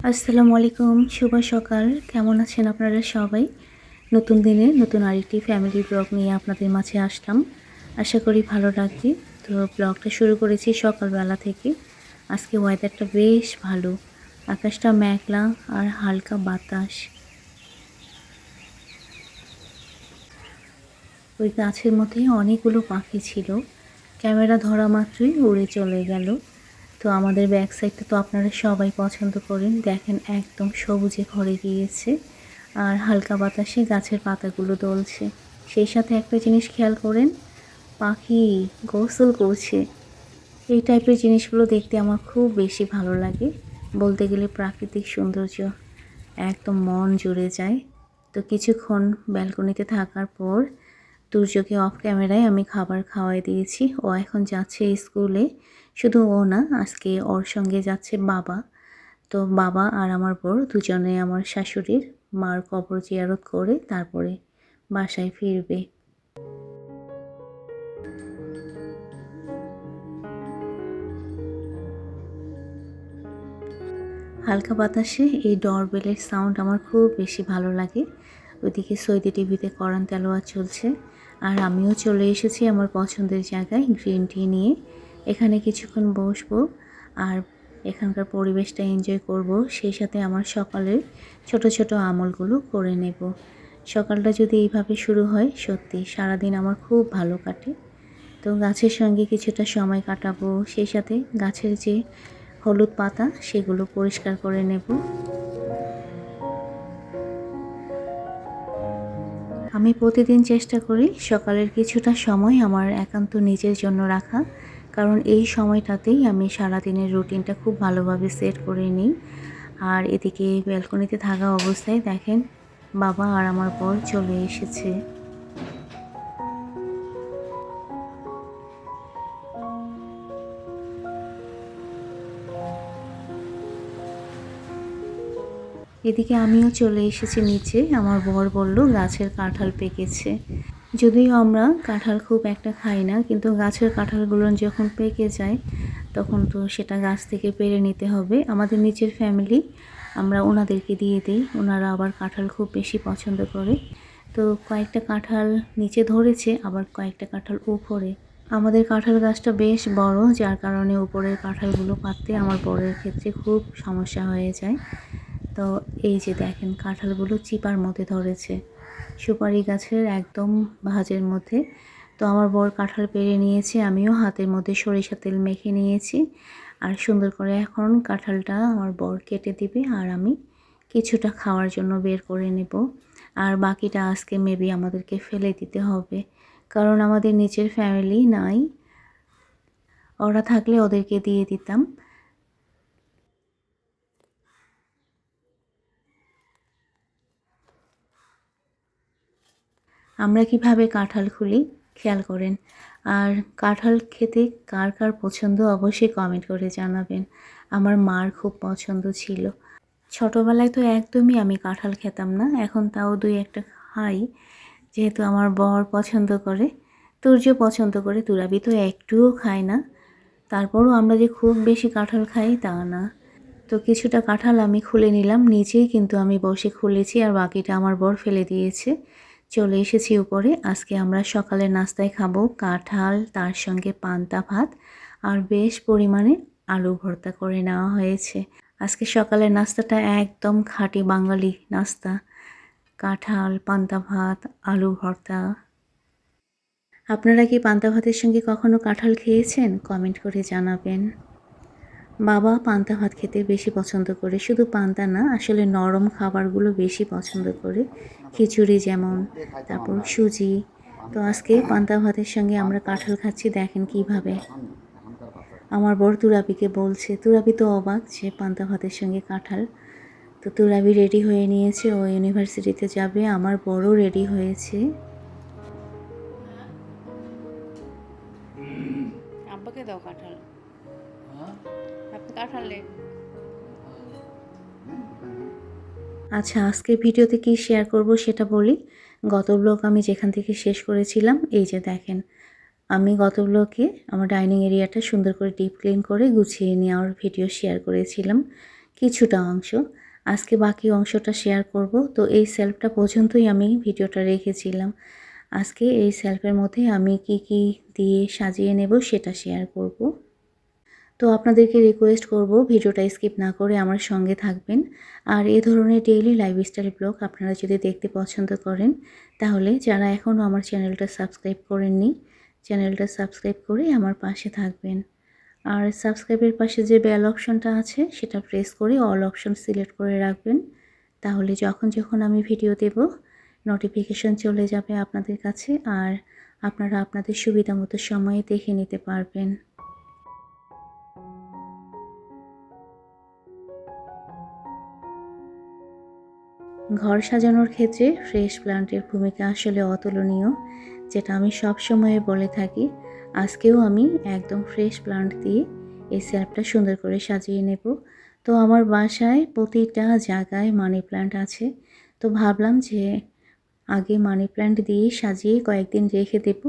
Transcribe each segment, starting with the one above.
আসসালামু আলাইকুম, শুভ সকাল। কেমন আছেন আপনারা সবাই? নতুন দিনে নতুন আরেকটি ফ্যামিলি ব্লগ নিয়ে আপনাদের মাঝে আসলাম। আশা করি ভালো লাগবে। তো ব্লগটা শুরু করেছি সকালবেলা থেকে। আজকে ওয়েদারটা বেশ ভালো। আকাশটা মেঘলা আর হালকা বাতাস। ওই গাছের মধ্যে অনেকগুলো পাখি ছিল। ক্যামেরা ধরা মাত্রই উড়ে চলে গেল। তো আমাদের ব্যাক সাইডটা তো আপনারা সবাই পছন্দ করেন। দেখেন একদম সবুজে ভরে গিয়েছে আর হালকা বাতাসে গাছের পাতাগুলো দুলছে। সেই সাথে একটা জিনিস খেয়াল করেন, পাখি গোসল করছে। এই টাইপের জিনিসগুলো দেখতে আমার খুব বেশি ভালো লাগে। বলতে গেলে প্রাকৃতিক সৌন্দর্য একদম মন জুড়ে যায়। তো কিছুক্ষণ ব্যালকনিতে থাকার পর দুর্যোগে অফ ক্যামেরায় আমি খাবার খাওয়াই দিয়েছি। ও এখন যাচ্ছে স্কুলে। শুধু ও না, আজকে ওর সঙ্গে যাচ্ছে বাবা। তো বাবা আর আমার বর দুজনে আমার শাশুড়ির মার কবর জিয়ারত করে তারপরে বাসায় ফিরবে। হালকা বাতাসে এই ডরবেলের সাউন্ড আমার খুব বেশি ভালো লাগে। ওইদিকে সৌদি টিভিতে কোরআন তেলাওয়াত চলছে আর আমিও চলে এসেছি আমার পছন্দের জায়গায় গ্রিন টি নিয়ে। এখানে কিছুক্ষণ বসবো আর এখানকার পরিবেশটা এনজয় করব। সেই সাথে আমার সকালের ছোট ছোট আমলগুলো করে নেব। সকালটা যদি এইভাবে শুরু হয়, সত্যি সারাদিন আমার খুব ভালো কাটে। তো গাছের সঙ্গে কিছুটা সময় কাটাবো, সেই সাথে গাছের যে হলুদ পাতা সেগুলো পরিষ্কার করে নেব। আমি প্রতিদিন চেষ্টা করি সকালের কিছুটা সময় আমার একান্ত নিজের জন্য রাখা, কারণ এই সময়টাতেই আমি সারাদিনের রুটিনটা খুব ভালোভাবে সেট করে নিই। আর এদিকে ব্যালকনিতে থাকা অবস্থায় দেখেন বাবা আর আমার বর চলে এসেছে। এদিকে আমিও চলে এসেছি নিচে। আমার বর বলল গাছের কাঁঠাল পেকেছে। যদিও আমরা কাঁঠাল খুব একটা খাই না, কিন্তু গাছের কাঁঠালগুলো যখন পেকে যায় তখন তো সেটা গাছ থেকে পেড়ে নিতে হবে। আমাদের নিচের ফ্যামিলি, আমরা ওনাদেরকে দিয়ে দিই। ওনারা আবার কাঁঠাল খুব বেশি পছন্দ করে। তো কয়েকটা কাঁঠাল নিচে ধরেছে, আবার কয়েকটা কাঁঠাল উপরে। আমাদের কাঁঠাল গাছটা বেশ বড়, যার কারণে উপরের কাঁঠালগুলো পাততে আমার বরের ক্ষেত্রে খুব সমস্যা হয়ে যায়। তো এই যে দেখেন কাঁঠালগুলো চিপার মধ্যে ধরেছে, সুপারি গাছের একদম ভাঁজের মধ্যে। তো আমার বর কাঁঠাল পেড়ে নিয়েছে, আমিও হাতের মধ্যে সরিষা তেল মেখে নিয়েছি। আর সুন্দর করে এখন কাঁঠালটা আমার বর কেটে দিবে আর আমি কিছুটা খাওয়ার জন্য বের করে নেব। আর বাকিটা আজকে মেবি আমাদেরকে ফেলে দিতে হবে, কারণ আমাদের নিচের ফ্যামিলি নাই। ওরা থাকলে ওদেরকে দিয়ে দিতাম। আমরা কিভাবে কাঁঠাল খুলি খেয়াল করেন। আর কাঁঠাল খেতে কার কার পছন্দ অবশ্যই কমেন্ট করে জানাবেন। আমার মার খুব পছন্দ ছিল। ছোটোবেলায় তো একদমই আমি কাঁঠাল খেতাম না, এখন তাও দুই একটা খাই, যেহেতু আমার বর পছন্দ করে। তুর্য পছন্দ করে, তুরাবি তো একটুও খায় না। তারপরও আমরা যে খুব বেশি কাঁঠাল খাই তা না। তো কিছুটা কাঁঠাল আমি খুলে নিলাম, নিচেই কিন্তু আমি বসে খুলেছি আর বাকিটা আমার বর ফেলে দিয়েছে। চলে এসেছি উপরে। আজকে আমরা সকালের নাস্তায় খাবো কাঁঠাল, তার সঙ্গে পান্তা ভাত আর বেশ পরিমাণে আলু ভর্তা করে নেওয়া হয়েছে। আজকে সকালের নাস্তাটা একদম খাঁটি বাঙালি নাস্তা, কাঁঠাল, পান্তা ভাত, আলু ভর্তা। আপনারা কি পান্তা ভাতের সঙ্গে কখনো কাঁঠাল খেয়েছেন? কমেন্ট করে জানাবেন। বাবা পান্তা ভাত খেতে বেশি পছন্দ করে, শুধু পান্তা না, আসলে নরম খাবারগুলো বেশি পছন্দ করে। খিচুড়ি যেমন, তারপর সুজি। তো আজকে পান্তা ভাতের সঙ্গে আমরা কাঁঠাল খাচ্ছি, দেখেন কিভাবে। আমার বর তুরাবিকে বলছে, তুরাবি তো অবাক যে পান্তা ভাতের সঙ্গে কাঁঠাল। তো তুরাবি রেডি হয়ে নিয়েছে, ও ইউনিভার্সিটিতে যাবে। আমার বড়ও রেডি হয়েছে। আব্বাকে দাও কাঁঠাল। আপনি কাঁঠাল নেন। আচ্ছা, আজকের ভিডিওতে কি শেয়ার করব সেটা বলি। গত ব্লগ আমি যেখান থেকে শেষ করেছিলাম, এই যে দেখেন, আমি গত ব্লগে আমার ডাইনিং এরিয়াটা সুন্দর করে ডিপ ক্লিন করে গুছিয়ে নেওয়ার ভিডিও শেয়ার করেছিলাম। কিছুটা অংশ। আজকে বাকি অংশটা শেয়ার করব। তো এই সেলফটা পর্যন্তই আমি ভিডিওটা রেখেছিলাম। আজকে এই সেলফের মধ্যে আমি কি কি দিয়ে সাজিয়ে নেব সেটা শেয়ার করব। তো আপনাদেরকে রিকোয়েস্ট করব ভিডিওটা স্কিপ না করে আমার সঙ্গে থাকবেন। আর এই ধরনের ডেইলি লাইফস্টাইল ব্লগ আপনারা যদি দেখতে পছন্দ করেন, তাহলে যারা এখনও আমার চ্যানেলটা সাবস্ক্রাইব করেননি, চ্যানেলটা সাবস্ক্রাইব করে আমার পাশে থাকবেন। আর সাবস্ক্রাইবের পাশে যে বেল অপশনটা আছে সেটা প্রেস করে অল অপশন সিলেক্ট করে রাখবেন। তাহলে যখন আমি ভিডিও দেব নোটিফিকেশন চলে যাবে আপনাদের কাছে, আর আপনারা আপনাদের সুবিধা মতো সময়ে দেখে নিতে পারবেন। ঘর সাজানোর ক্ষেত্রে ফ্রেশ প্লান্টের ভূমিকা আসলে অতুলনীয়, যেটা আমি সব সময় বলে থাকি। আজকেও আমি একদম ফ্রেশ প্লান্ট দিয়ে এই সেলফটা সুন্দর করে সাজিয়ে নেব। তো আমার বাসায় প্রতিটা জায়গায় মানি প্ল্যান্ট আছে। তো ভাবলাম যে আগে মানি প্ল্যান্ট দিয়ে সাজিয়ে কয়েকদিন রেখে দেব,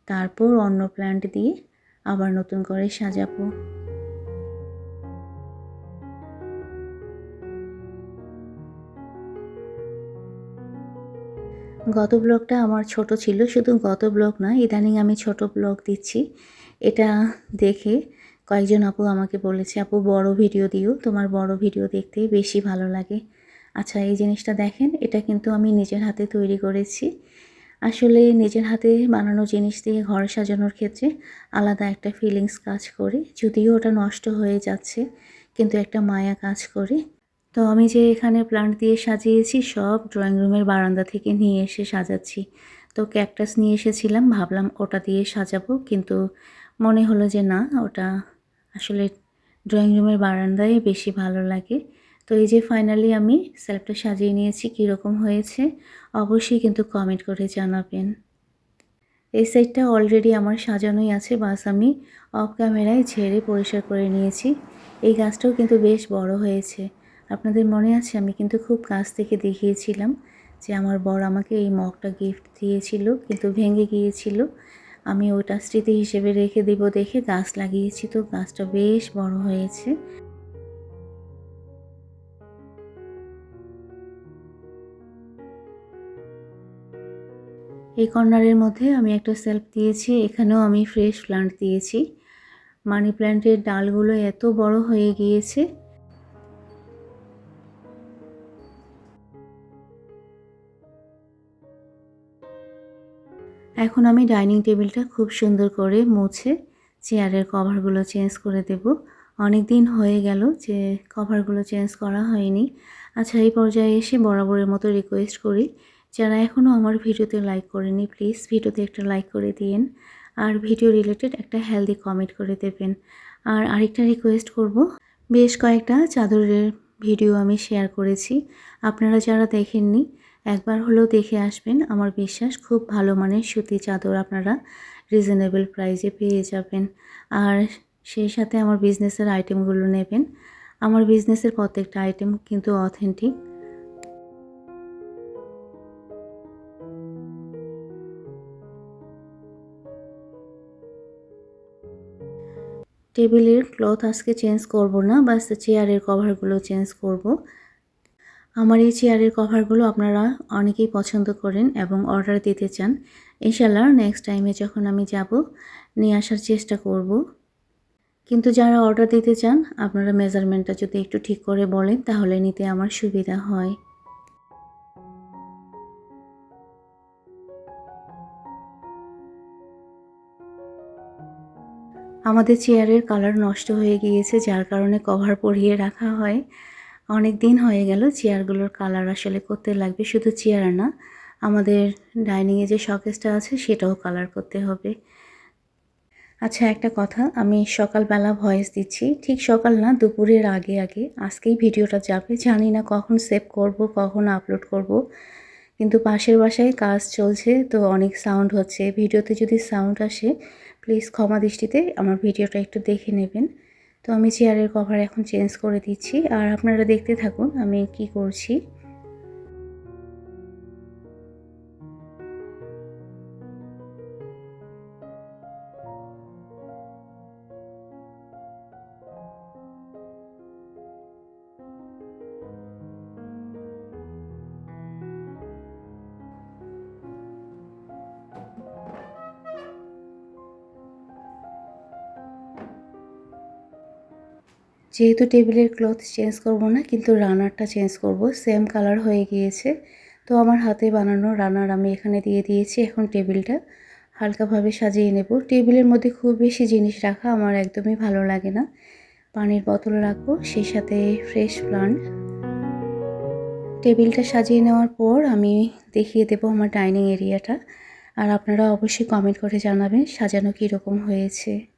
তারপর অন্য প্ল্যান্ট দিয়ে আবার নতুন করে সাজাবো। গত ব্লগটা আমার ছোট ছিল, শুধু গত ব্লগ না, ইদানিং আমি ছোট ব্লগ দিচ্ছি। এটা দেখে কয়েকজন আপু আমাকে বলেছে, আপু বড় ভিডিও দিও, তোমার বড় ভিডিও দেখতে বেশি ভালো লাগে। আচ্ছা, এই জিনিসটা দেখেন, এটা কিন্তু আমি নিজের হাতে তৈরি করেছি। আসলে নিজের হাতে বানানো জিনিস দিয়ে ঘর সাজানোর ক্ষেত্রে আলাদা একটা ফিলিংস কাজ করে। যদিও ওটা নষ্ট হয়ে যাচ্ছে, কিন্তু একটা মায়া কাজ করে। তো আমি যে এখানে প্লান্ট দিয়ে সাজিয়েছি সব ড্রয়িং রুমের বারান্দা থেকে নিয়ে এসে সাজাচ্ছি। তো ক্যাকটাস নিয়ে এসেছিলাম, ভাবলাম ওটা দিয়ে সাজাবো, কিন্তু মনে হলো যে না, ওটা আসলে ড্রয়িং রুমের বারান্দায় বেশি ভালো লাগে। তো এই যে ফাইনালি আমি সেলফটা সাজিয়ে নিয়েছি, কীরকম হয়েছে অবশ্যই কিন্তু কমেন্ট করে জানাবেন। এই সাইডটা অলরেডি আমার সাজানোই আছে, বাস আমি অফ ক্যামেরায় ঝেড়ে পরিষ্কার করে নিয়েছি। এই গাছটাও কিন্তু বেশ বড় হয়েছে। আপনাদের মনে আছে আমি কিন্তু খুব কাছ থেকে দেখিয়েছিলাম যে আমার বর আমাকে এই মগটা গিফট দিয়েছিল, কিন্তু ভেঙে গিয়েছিল। আমি ওটা স্মৃতি হিসেবে রেখে দিব দেখে গাছ লাগিয়েছি, তো গাছটা বেশ বড় হয়েছে। এই কর্নারের মধ্যে আমি একটা সেলফ দিয়েছি, এখানেও আমি ফ্রেশ প্লান্ট দিয়েছি। মানি প্ল্যান্টের ডালগুলো এত বড় হয়ে গিয়েছে। এখন আমি ডাইনিং টেবিলটা খুব সুন্দর করে মুছে চেয়ারের কভারগুলো চেঞ্জ করে দেব। অনেক দিন হয়ে গেল যে কভারগুলো চেঞ্জ করা হয়নি। আচ্ছা, এই পর্যায়ে এসে বরাবরের মতো রিকোয়েস্ট করি, যারা এখনও আমার ভিডিওতে লাইক করেনি প্লিজ ভিডিওতে একটা লাইক করে দিন, আর ভিডিও রিলেটেড একটা হেলদি কমেন্ট করে দেবেন। আর আরেকটা রিকোয়েস্ট করব, বেশ কয়েকটা চাদরের ভিডিও আমি শেয়ার করেছি, আপনারা যারা দেখেননি একবার হলেও দেখে আসবেন। আমার বিশ্বাস খুব ভালো মানের সুতি চাদর আপনারা রিজনেবল প্রাইসে পেয়ে যাবেন। আর সেই সাথে আমার বিজনেসের আইটেমগুলো নেবেন। আমার বিজনেসের প্রত্যেকটা আইটেম কিন্তু অথেন্টিক। টেবিলের ক্লথ আজকে চেঞ্জ করব না, বাস চেয়ারের কভারগুলো চেঞ্জ করব। আমার এই চেয়ারের কভারগুলো আপনারা অনেকেই পছন্দ করেন এবং অর্ডার দিতে চান। ইনশাআল্লাহ নেক্সট টাইমে যখন আমি যাব নিয়ে আসার চেষ্টা করব। কিন্তু যারা অর্ডার দিতে চান আপনারা মেজারমেন্টটা যদি একটু ঠিক করে বলেন তাহলে নিতে আমার সুবিধা হয়। আমাদের চেয়ারের কালার নষ্ট হয়ে গিয়েছে, যার কারণে কভার পরিয়ে রাখা হয়। অনেক দিন হয়ে গেল, চেয়ারগুলোর কালার আসলে করতে লাগবে, শুধু চেয়ার না, আমাদের ডাইনিংয়ে যে শোকেসটা আছে সেটাও কালার করতে হবে। আচ্ছা, একটা কথা, আমি সকালবেলা ভয়েস দিচ্ছি, ঠিক সকাল না, দুপুরের আগে আগে আজকেই ভিডিওটা যাবে। জানি না কখন সেভ করব, কখন আপলোড করব, কিন্তু পাশের বাসায় কাজ চলছে, তো অনেক সাউন্ড হচ্ছে। ভিডিওতে যদি সাউন্ড আসে প্লিজ ক্ষমা দৃষ্টিতে আমার ভিডিওটা একটু দেখে নেবেন। তো আমি চেয়ারের কভার এখন চেঞ্জ করে দিচ্ছি, আর আপনারা দেখতে থাকুন আমি কি করছি। যেহেতু টেবিলের ক্লথ চেঞ্জ করব না, কিন্তু রানারটা চেঞ্জ করব, সেম কালার হয়ে গিয়েছে। তো আমার হাতে বানানো রানার আমি এখানে দিয়ে দিয়েছি। এখন টেবিলটা হালকাভাবে সাজিয়ে নেব। টেবিলের মধ্যে খুব বেশি জিনিস রাখা আমার একদমই ভালো লাগে না। পানির বোতল রাখবো, সেই সাথে ফ্রেশ প্লান্ট। টেবিলটা সাজিয়ে নেওয়ার পর আমি দেখিয়ে দেব আমার ডাইনিং এরিয়াটা। আর আপনারা অবশ্যই কমেন্ট করে জানাবেন সাজানো কীরকম হয়েছে।